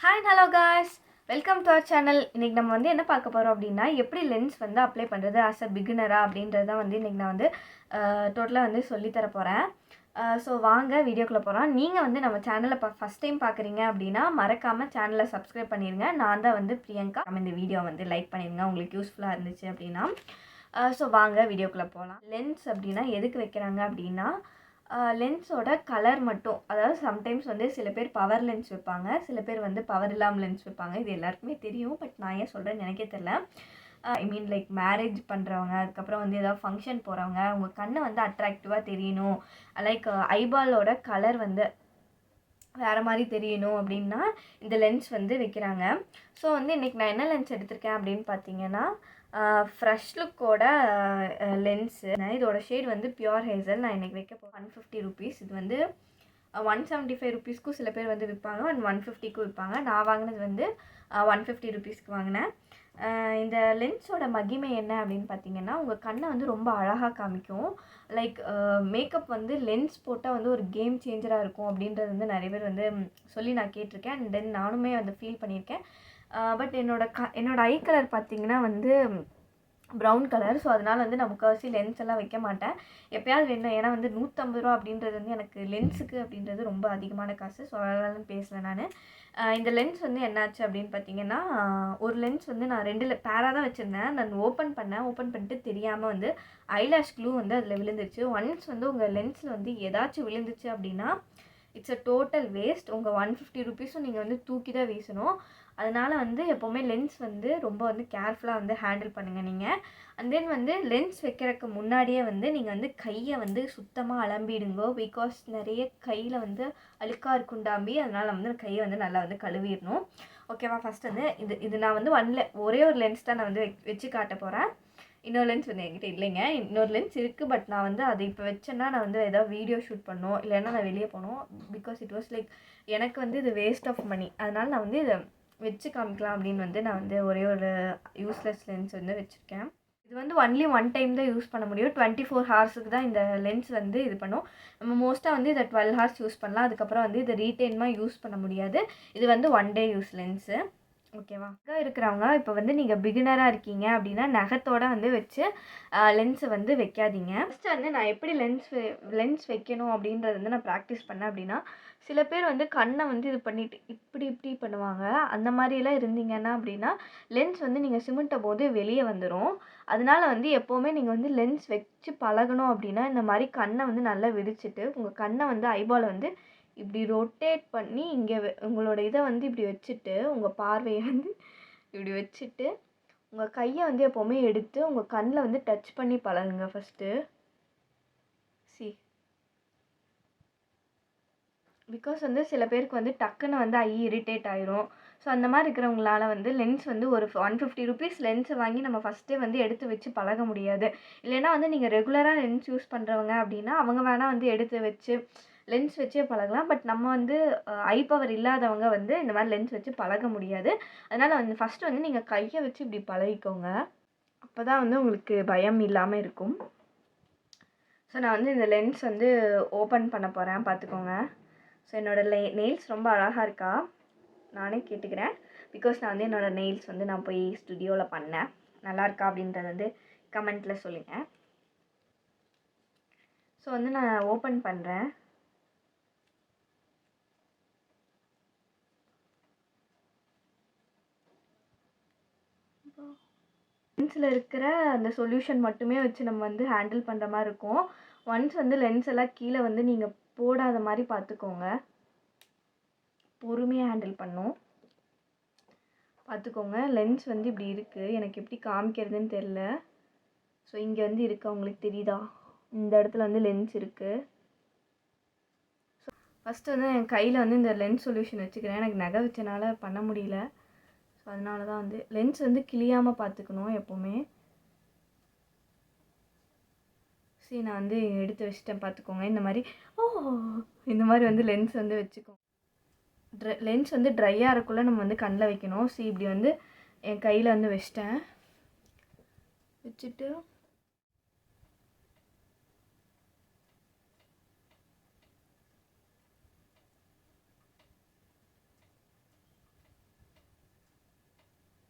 Hi and hello guys, welcome to our channel. இன்னைக்கு நம்ம வந்து என்ன பார்க்க போறோம் அப்படினா எப்படி லென்ஸ் வந்து அப்ளை பண்றது as a beginner அப்படின்றத வந்து இன்னைக்கு நான் வந்து டோட்டலா வந்து சொல்லி தர போறேன். சோ வாங்க வீடியோக்குள்ள போலாம். நீங்க வந்து நம்ம சேனலை ஃபர்ஸ்ட் டைம் பார்க்கறீங்க அப்படினா மறக்காம சேனலை சப்ஸ்கிரைப் பண்ணிருங்க. நான் தான் வந்து பிரியங்கா. இந்த வீடியோ வந்து லைக் பண்ணிருங்க உங்களுக்கு யூஸ்ஃபுல்லா இருந்துச்சு அப்படினா. சோ வாங்க வீடியோக்குள்ள போலாம். லென்ஸ் அப்படினா எதுக்கு வைக்கறாங்க அப்படினா லென்ஸோட கலர் மட்டும், அதாவது சம்டைம்ஸ் வந்து சில பேர் பவர் லென்ஸ் வைப்பாங்க, சில பேர் வந்து பவர் இல்லாமல் லென்ஸ் வைப்பாங்க. இது எல்லாருக்குமே தெரியும், பட் நான் ஏன் சொல்கிறேன்னு எனக்கே தெரியல. ஐ மீன் லைக் மேரேஜ் பண்ணுறவங்க, அதுக்கப்புறம் வந்து ஏதாவது ஃபங்க்ஷன் போகிறவங்க, அவங்க கண்ணை வந்து அட்ராக்டிவாக தெரியணும், லைக் ஐபாலோட கலர் வந்து வேறு மாதிரி தெரியணும் அப்படின்னா இந்த லென்ஸ் வந்து வைக்கிறாங்க. ஸோ வந்து இன்றைக்கி நான் என்ன லென்ஸ் எடுத்திருக்கேன் அப்படின்னு பார்த்தீங்கன்னா ஃப்ரெஷ் லுக்கோட லென்ஸு. இதோட ஷேட் வந்து பியூர் ஹேசல். நான் இன்றைக்கி வைக்க போகிறேன். 150 rupees. இது வந்து 175 rupeesக்கும் சில பேர் வந்து விற்பாங்க, 150க்கும் விற்பாங்க. நான் வாங்கினது வந்து 150 rupeesக்கு வாங்கினேன். இந்த லென்ஸோட மகிமை என்ன அப்படின்னு பார்த்தீங்கன்னா, உங்கள் கண்ணை வந்து ரொம்ப அழகாக காமிக்கும். லைக் மேக்கப் வந்து லென்ஸ் போட்டால் வந்து ஒரு கேம் சேஞ்சராக இருக்கும் அப்படின்றது வந்து நிறைய பேர் வந்து சொல்லி நான் கேட்டிருக்கேன். அண்ட் தென் நானுமே வந்து ஃபீல் பண்ணியிருக்கேன். பட் என்னோட ஐ கலர் பார்த்திங்கன்னா வந்து ப்ரௌன் கலர். ஸோ அதனால் வந்து நான் முக்கால்வாசி லென்ஸ் எல்லாம் வைக்க மாட்டேன். எப்போயாவது வேணும், ஏன்னா வந்து 150 ரூபா அப்படின்றது வந்து எனக்கு லென்ஸுக்கு அப்படின்றது ரொம்ப அதிகமான காசு. ஸோ அதனால பேசலை நான். இந்த லென்ஸ் வந்து என்னாச்சு அப்படின்னு பார்த்தீங்கன்னா, ஒரு லென்ஸ் வந்து நான் 2 பேராக தான் வச்சுருந்தேன். நான் ஓப்பன் பண்ணிட்டு தெரியாமல் வந்து ஐலாஷ் க்ளூ வந்து அதில் விழுந்துருச்சு. ஒன்ஸ் வந்து உங்கள் லென்ஸில் வந்து ஏதாச்சும் விழுந்துச்சு அப்படின்னா இட்ஸ் அ டோட்டல் வேஸ்ட். உங்கள் 150 rupeesம் நீங்கள் வந்து தூக்கி தான் வீசணும். அதனால் வந்து எப்போவுமே லென்ஸ் வந்து ரொம்ப வந்து கேர்ஃபுல்லாக வந்து ஹேண்டில் பண்ணுங்கள் நீங்கள். அண்ட் தென் வந்து லென்ஸ் வைக்கிறதுக்கு முன்னாடியே வந்து நீங்கள் வந்து கையை வந்து சுத்தமாக அலம்பிடுங்க. பிகாஸ் நிறைய கையில் வந்து அழுக்காக இருக்குண்டாம்பி. அதனால் வந்து கையை வந்து நல்லா வந்து கழுவிடணும். ஓகேவா? ஃபஸ்ட் வந்து இது நான் வந்து ஒரே ஒரு லென்ஸ் தான் நான் வந்து வச்சு காட்ட போகிறேன். இன்னொரு லென்ஸ் வந்து என்கிட்ட இல்லைங்க. இன்னொரு லென்ஸ் இருக்குது, பட் நான் வந்து அதை இப்போ வச்சேன்னா நான் வந்து ஏதாவது வீடியோ ஷூட் பண்ணணும், இல்லைன்னா நான் வெளியே போகணும். பிகாஸ் இட் வாஸ் லைக் எனக்கு வந்து இது வேஸ்ட் ஆஃப் மணி. அதனால் நான் வந்து இதை வச்சு காமிக்கலாம் அப்படின்னு வந்து நான் வந்து ஒரே ஒரு யூஸ்லெஸ் லென்ஸ் வந்து வச்சுருக்கேன். இது வந்து ஒன்லி ஒன் டைம் தான் யூஸ் பண்ண முடியும். 24 ஹவர்ஸுக்கு தான் இந்த லென்ஸ் வந்து இது பண்ணும். நம்ம மோஸ்ட்டாக வந்து இதை 12 ஹவர்ஸ் யூஸ் பண்ணலாம். அதுக்கப்புறம் வந்து இதை ரீடைமாக யூஸ் பண்ண முடியாது. இது வந்து 1 day யூஸ் லென்ஸு. ஓகேவா? இருக்கிறவங்க இப்போ வந்து நீங்கள் பிகினராக இருக்கீங்க அப்படின்னா நகத்தோடு வந்து வச்சு லென்ஸை வந்து வைக்காதீங்க. ஃபஸ்ட்டு வந்து நான் எப்படி லென்ஸ் வைக்கணும் அப்படின்றது வந்து நான் ப்ராக்டிஸ் பண்ணேன் அப்படின்னா, சில பேர் வந்து கண்ணை வந்து இது பண்ணிவிட்டு இப்படி பண்ணுவாங்க. அந்த மாதிரியெல்லாம் இருந்தீங்கன்னா அப்படின்னா லென்ஸ் வந்து நீங்கள் சிமெண்ட்டும் போது வெளியே வந்துடும். அதனால வந்து எப்போவுமே நீங்கள் வந்து லென்ஸ் வச்சு பழகணும் அப்படின்னா இந்த மாதிரி கண்ணை வந்து நல்லா விரிச்சிட்டு உங்கள் கண்ணை வந்து ஐபாலை வந்து இப்படி ரொட்டேட் பண்ணி இங்கே உங்களோட இதை வந்து இப்படி வச்சுட்டு உங்கள் பார்வையை வந்து இப்படி வச்சுட்டு உங்கள் கையை வந்து எப்போவுமே எடுத்து உங்கள் கண்ணில் வந்து டச் பண்ணி பழகுங்க ஃபஸ்ட்டு. பிகாஸ் வந்து சில பேருக்கு வந்து டக்குன்னு வந்து ஐ இரிட்டேட் ஆயிரும். ஸோ அந்த மாதிரி இருக்கிறவங்களால வந்து லென்ஸ் வந்து ஒரு 150 rupees லென்ஸை வாங்கி நம்ம ஃபஸ்ட்டே வந்து எடுத்து வச்சு பழக முடியாது. இல்லைன்னா வந்து நீங்கள் ரெகுலராக லென்ஸ் யூஸ் பண்ணுறவங்க அப்படின்னா அவங்க வேணால் வந்து எடுத்து வச்சு லென்ஸ் வச்சே பழகலாம். பட் நம்ம வந்து ஐ பவர் இல்லாதவங்க வந்து இந்த மாதிரி லென்ஸ் வச்சு பழக முடியாது. அதனால் வந்து ஃபஸ்ட்டு வந்து நீங்கள் கையை வச்சு இப்படி பழகிக்கோங்க. அப்போ தான் வந்து உங்களுக்கு பயம் இல்லாமல் இருக்கும். ஸோ நான் வந்து இந்த லென்ஸ் வந்து ஓப்பன் பண்ண போகிறேன், பார்த்துக்கோங்க. ஸோ என்னோடய நெயில்ஸ் ரொம்ப அழகாக இருக்கா நானே கேட்டுக்கிறேன். பிகாஸ் நான் வந்து என்னோடய நெயில்ஸ் வந்து நான் போய் ஸ்டுடியோவில் பண்ணேன். நல்லா இருக்கா அப்படின்றத வந்து கமெண்ட்டில் சொல்லுங்கள். ஸோ வந்து நான் ஓப்பன் பண்ணுறேன். லென்ஸில் இருக்கிற அந்த சொல்யூஷன் மட்டுமே வச்சு நம்ம வந்து ஹேண்டில் பண்ணுற மாதிரி இருக்கும். ஒன்ஸ் வந்து லென்ஸ் எல்லாம் கீழே வந்து நீங்கள் போடாத மாதிரி பார்த்துக்கோங்க. பொறுமையாக ஹேண்டில் பண்ணும். பார்த்துக்கோங்க. லென்ஸ் வந்து இப்படி இருக்குது. எனக்கு எப்படி காமிக்கிறதுன்னு தெரில. ஸோ இங்கே வந்து இருக்குது, உங்களுக்கு தெரியுதா? இந்த இடத்துல வந்து லென்ஸ் இருக்குது. ஸோ ஃபஸ்ட்டு வந்து என் கையில் வந்து இந்த லென்ஸ் சொல்யூஷன் வச்சுக்கிறேன். எனக்கு நகை வச்சனால பண்ண முடியல. ஸோ அதனால தான் வந்து லென்ஸ் வந்து கிளியாமல் பார்த்துக்கணும் எப்போவுமே. சரி, நான் வந்து எடுத்து வச்சுட்டேன், பார்த்துக்கோங்க. இந்த மாதிரி வந்து லென்ஸ் வந்து வச்சுக்கோங்க. லென்ஸ் வந்து ட்ரையாக இருக்குள்ளே நம்ம வந்து கண்ணில் வைக்கணும். சரி, இப்படி வந்து என் கையில் வந்து வச்சுட்டு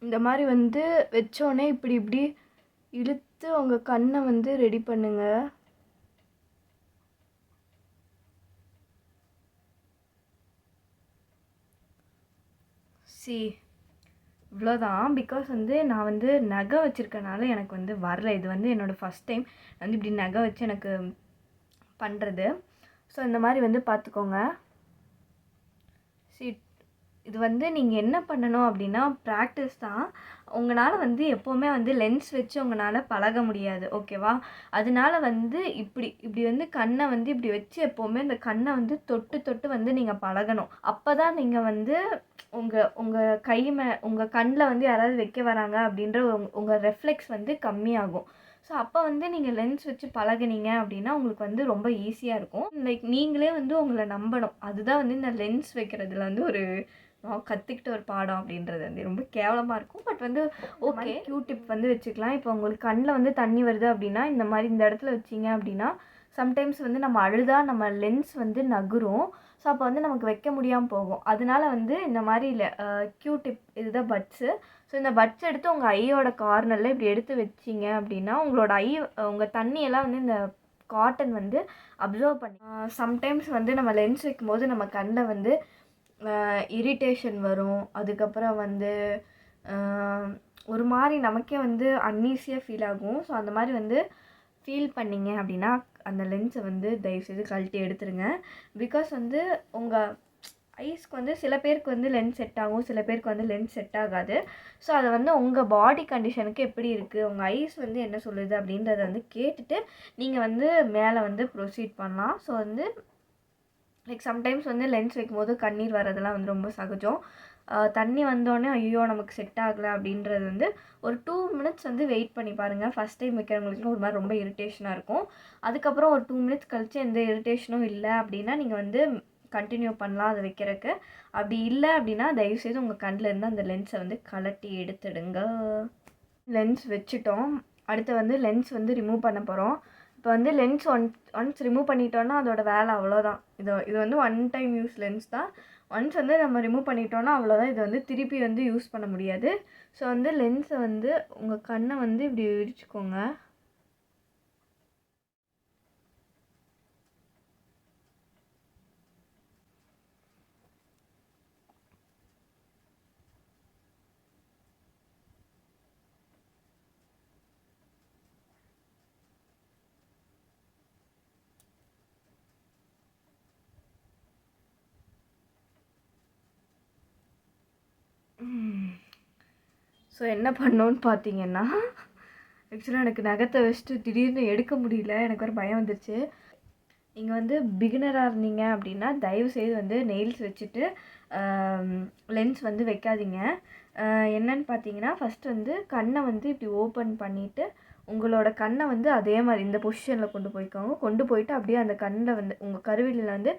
இந்த மாதிரி வந்து வச்சோடனே இப்படி இப்படி இழுத்து உங்கள் கண்ணை வந்து ரெடி பண்ணுங்க. இவ்வளோதான். பிகாஸ் வந்து நான் வந்து நகை வச்சுருக்கனால எனக்கு வந்து வரல. இது வந்து என்னோடய ஃபஸ்ட் டைம் வந்து இப்படி நகை வச்சு எனக்கு பண்ணுறது. ஸோ இந்த மாதிரி வந்து பார்த்துக்கோங்க. இது வந்து நீங்கள் என்ன பண்ணணும் அப்படின்னா ப்ராக்டிஸ் தான். உங்களால் வந்து எப்போவுமே வந்து லென்ஸ் வச்சு உங்களால் பழக முடியாது, ஓகேவா? அதனால வந்து இப்படி இப்படி வந்து கண்ணை வந்து இப்படி வச்சு எப்போவுமே இந்த கண்ணை வந்து தொட்டு தொட்டு வந்து நீங்கள் பழகணும். அப்போ தான் நீங்கள் வந்து உங்கள் உங்கள் கண்ணில் வந்து யாராவது வைக்க வராங்க அப்படின்ற உங்கள் ரெஃப்ளெக்ஸ் வந்து கம்மியாகும். ஸோ அப்போ வந்து நீங்கள் லென்ஸ் வச்சு பழகுனீங்க அப்படின்னா உங்களுக்கு வந்து ரொம்ப ஈஸியாக இருக்கும். லைக் நீங்களே வந்து உங்களை நம்பணும். அதுதான் வந்து இந்த லென்ஸ் வைக்கிறதுல வந்து ஒரு கற்றுக்கிட்ட ஒரு பாடம் அப்படின்றது வந்து ரொம்ப கேவலமாக இருக்கும். பட் வந்து ஓகே, டிப் வந்து வச்சுக்கலாம். இப்போ உங்களுக்கு கண்ணில் வந்து தண்ணி வருது அப்படின்னா இந்த மாதிரி இந்த இடத்துல வச்சிங்க அப்படின்னா சம்டைம்ஸ் வந்து நம்ம அழுதா நம்ம லென்ஸ் வந்து நகுரும். ஸோ அப்போ வந்து நமக்கு வைக்க முடியாமல் போகும். அதனால வந்து இந்த மாதிரி டிப் இதுதான் பட்ஸு. ஸோ இந்த பட்ஸ் எடுத்து உங்கள் ஐயோட கார்னரில் இப்படி எடுத்து வச்சிங்க அப்படின்னா உங்களோட உங்கள் தண்ணியெல்லாம் வந்து இந்த காட்டன் வந்து அப்சர்வ் பண்ணி சம்டைம்ஸ் வந்து நம்ம லென்ஸ் வைக்கும்போது நம்ம கண்ணில் வந்து இரிட்டேஷன் வரும். அதுக்கப்புறம் வந்து ஒரு மாதிரி நமக்கே வந்து அன்ஈஸியாக ஃபீல் ஆகும். ஸோ அந்த மாதிரி வந்து ஃபீல் பண்ணிங்க அப்படின்னா அந்த லென்ஸை வந்து தயவுசெய்து கழட்டி எடுத்துருங்க. பிகாஸ் வந்து உங்கள் ஐஸ்க்கு வந்து சில பேருக்கு வந்து லென்ஸ் செட் ஆகும், சில பேருக்கு வந்து லென்ஸ் செட் ஆகாது. ஸோ அதை வந்து உங்கள் பாடி கண்டிஷனுக்கு எப்படி இருக்குது, உங்கள் ஐஸ் வந்து என்ன சொல்லுது அப்படின்றத வந்து கேட்டுட்டு நீங்கள் வந்து மேலே வந்து ப்ரொசீட் பண்ணலாம். ஸோ வந்து லைக் சம்டைம்ஸ் வந்து லென்ஸ் வைக்கும்போது கண்ணீர் வரதெல்லாம் வந்து ரொம்ப சகஜம். தண்ணி வந்தோடனே ஐயோ நமக்கு செட் ஆகலை அப்படின்றது வந்து ஒரு 2 மினிட்ஸ் வந்து வெயிட் பண்ணி பாருங்கள். ஃபஸ்ட் டைம் வைக்கிறவங்களுக்கு ஒரு மாதிரி ரொம்ப இரிட்டேஷனாக இருக்கும். அதுக்கப்புறம் ஒரு 2 மினிட்ஸ் கழித்து எந்த இரிட்டேஷனும் இல்லை அப்படின்னா நீங்கள் வந்து கண்டினியூ பண்ணலாம் அதை வைக்கிறதுக்கு. அப்படி இல்லை அப்படின்னா தயவுசெய்து உங்கள் கண்ணிலேருந்து அந்த லென்ஸை வந்து கழட்டி எடுத்துடுங்க. லென்ஸ் வச்சுட்டோம். அடுத்து வந்து லென்ஸ் வந்து ரிமூவ் பண்ண போகிறோம். இப்போ வந்து லென்ஸ் ஒன்ஸ் ரிமூவ் பண்ணிட்டோன்னா அதோட வேலை அவ்வளோதான். இது வந்து ஒன் டைம் யூஸ் லென்ஸ் தான். ஒன்ஸ் வந்து நம்ம ரிமூவ் பண்ணிட்டோன்னா அவ்வளோதான். இதை வந்து திருப்பி வந்து யூஸ் பண்ண முடியாது. ஸோ வந்து லென்ஸை வந்து உங்கள் கண்ணை வந்து இப்படி விரிச்சுக்கோங்க. ஸோ என்ன பண்ணோன்னு பார்த்தீங்கன்னா ஆக்சுவலாக எனக்கு நகத்தை வச்சுட்டு திடீர்னு எடுக்க முடியல. எனக்கு ஒரு பயம் வந்துருச்சு. நீங்கள் வந்து பிகினராக இருந்தீங்க அப்படின்னா தயவுசெய்து வந்து நெயில்ஸ் வச்சுட்டு லென்ஸ் வந்து வைக்காதீங்க. என்னன்னு பார்த்தீங்கன்னா ஃபஸ்ட்டு வந்து கண்ணை வந்து இப்படி ஓப்பன் பண்ணிவிட்டு உங்களோட கண்ணை வந்து அதே மாதிரி இந்த பொசிஷனில் கொண்டு போயிட்டு அப்படியே அந்த கண்ணில் வந்து உங்கள் கருவிலில் வந்து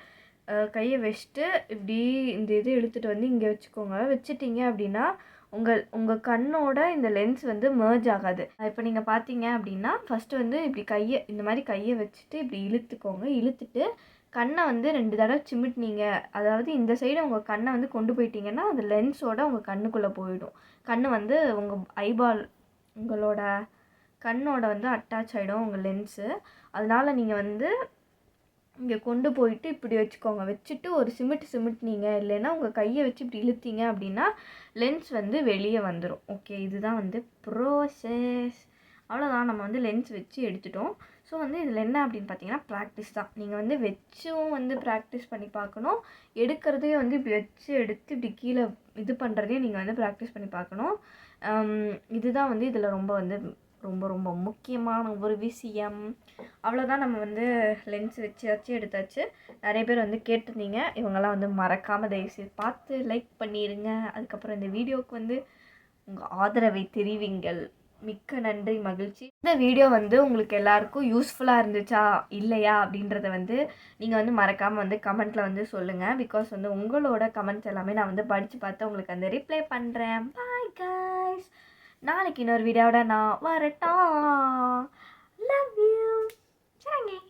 கையை வச்சுட்டு இப்படி இந்த இது எடுத்துகிட்டு வந்து இங்கே வச்சுக்கோங்க. வச்சுட்டிங்க அப்படின்னா உங்கள் கண்ணோட இந்த லென்ஸ் வந்து மெர்ஜ் ஆகாது. இப்போ நீங்கள் பார்த்தீங்க அப்படின்னா ஃபஸ்ட்டு வந்து இப்படி இந்த மாதிரி கையை வச்சுட்டு இப்படி இழுத்துக்கோங்க. இழுத்துட்டு கண்ணை வந்து 2 தடவை சிமிட்டினீங்க. அதாவது இந்த சைடு உங்கள் கண்ணை வந்து கொண்டு போயிட்டீங்கன்னா அந்த லென்ஸோட உங்கள் கண்ணுக்குள்ளே போயிடும். கண் வந்து உங்களோட கண்ணோட வந்து அட்டாச் ஆகிடும் உங்கள் லென்ஸு. அதனால் நீங்கள் வந்து இங்கே கொண்டு போயிட்டு இப்படி வச்சுக்கோங்க. வச்சுட்டு ஒரு சிமிட்டினீங்க இல்லைன்னா உங்கள் கையை வச்சு இப்படி இழுத்தீங்க அப்படின்னா லென்ஸ் வந்து வெளியே வந்துடும். ஓகே, இதுதான் வந்து ப்ரோசஸ். அவ்வளோதான், நம்ம வந்து லென்ஸ் வச்சு எடுத்துட்டோம். ஸோ வந்து இதில் என்ன அப்படின்னு பார்த்தீங்கன்னா ப்ராக்டிஸ் தான். நீங்கள் வந்து வச்சும் வந்து ப்ராக்டிஸ் பண்ணி பார்க்கணும். எடுக்கிறதையும் வந்து இப்படி வச்சு எடுத்து இப்படி கீழே இது பண்ணுறதையும் நீங்கள் வந்து ப்ராக்டிஸ் பண்ணி பார்க்கணும். இதுதான் வந்து இதில் ரொம்ப வந்து ரொம்ப ரொம்ப முக்கியமான ஒரு விஷயம். அவ்வளோதான், நம்ம வந்து லென்ஸ் வச்சு எடுத்தாச்சு. நிறைய பேர் வந்து கேட்டிருந்தீங்க. இவங்கெல்லாம் வந்து மறக்காமல் தயவுசெய்து பார்த்து லைக் பண்ணிடுங்க. அதுக்கப்புறம் இந்த வீடியோவுக்கு வந்து உங்கள் ஆதரவை தெரிவிங்கள். மிக்க நன்றி, மகிழ்ச்சி. இந்த வீடியோ வந்து உங்களுக்கு எல்லாருக்கும் யூஸ்ஃபுல்லாக இருந்துச்சா இல்லையா அப்படின்றத வந்து நீங்கள் வந்து மறக்காமல் வந்து கமெண்ட்டில் வந்து சொல்லுங்கள். பிகாஸ் வந்து உங்களோட கமெண்ட்ஸ் எல்லாமே நான் வந்து படித்து பார்த்து உங்களுக்கு வந்து ரிப்ளை பண்ணுறேன். பாய் கைஸ், நாளைக்கு இன்னொரு வீடியோவோட நான் வரட்டா. Love you. சரிங்க.